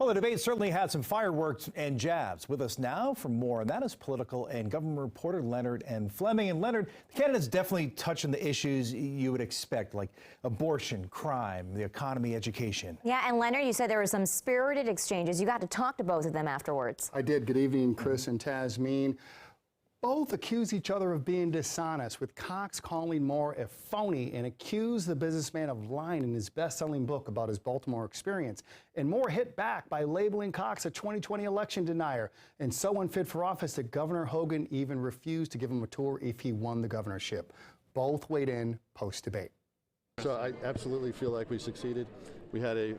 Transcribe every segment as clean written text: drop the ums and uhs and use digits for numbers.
Well, the debate certainly had some fireworks and jabs. With us now for more, and that is political and government reporter Leonard and Fleming. And Leonard, the candidates definitely touch on the issues you would expect, like abortion, crime, the economy, education. Yeah, and Leonard, you said there were some spirited exchanges. You got to talk to both of them afterwards. I did. Good evening, Chris and Tasmin. Both accuse each other of being dishonest, with Cox calling Moore a phony and accused the businessman of lying in his best-selling book about his Baltimore experience. And Moore hit back by labeling Cox a 2020 election denier and so unfit for office that Governor Hogan even refused to give him a tour if he won the governorship. Both weighed in post-debate. So I absolutely feel like we succeeded. We had a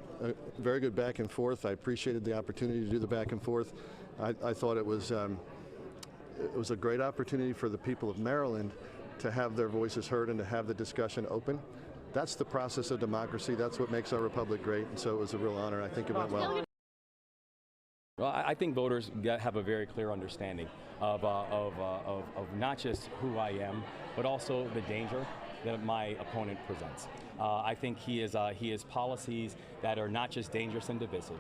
very good back and forth. I appreciated the opportunity to do the back and forth. I thought it was a great opportunity for the people of Maryland to have their voices heard and to have the discussion open. That's the process of democracy. That's what makes our republic great. And so it was a real honor. I think it went well. Well, I think voters have a very clear understanding of not just who I am, but also the danger that my opponent presents. I think he has policies that are not just dangerous and divisive.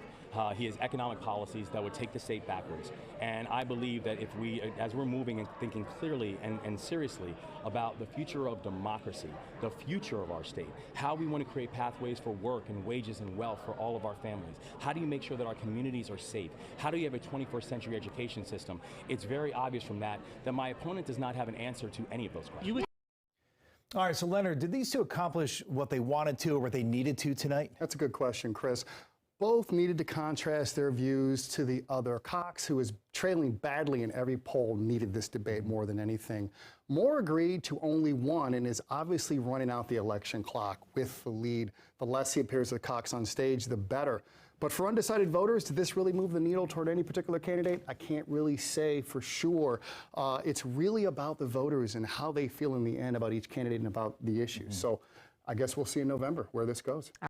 He has economic policies that would take the state backwards. And I believe that if we, as we're moving and thinking clearly and seriously about the future of democracy, the future of our state, how we want to create pathways for work and wages and wealth for all of our families, how do you make sure that our communities are safe, how do you have a 21st century education system, it's very obvious from that my opponent does not have an answer to any of those questions. All right, so Leonard, did these two accomplish what they wanted to or what they needed to tonight? That's a good question, Chris. Both needed to contrast their views to the other. Cox, who is trailing badly in every poll, needed this debate more than anything. Moore agreed to only one and is obviously running out the election clock with the lead. The less he appears with Cox on stage, the better. But for undecided voters, did this really move the needle toward any particular candidate? I can't really say for sure. It's really about the voters and how they feel in the end about each candidate and about the issues. So I guess we'll see in November where this goes.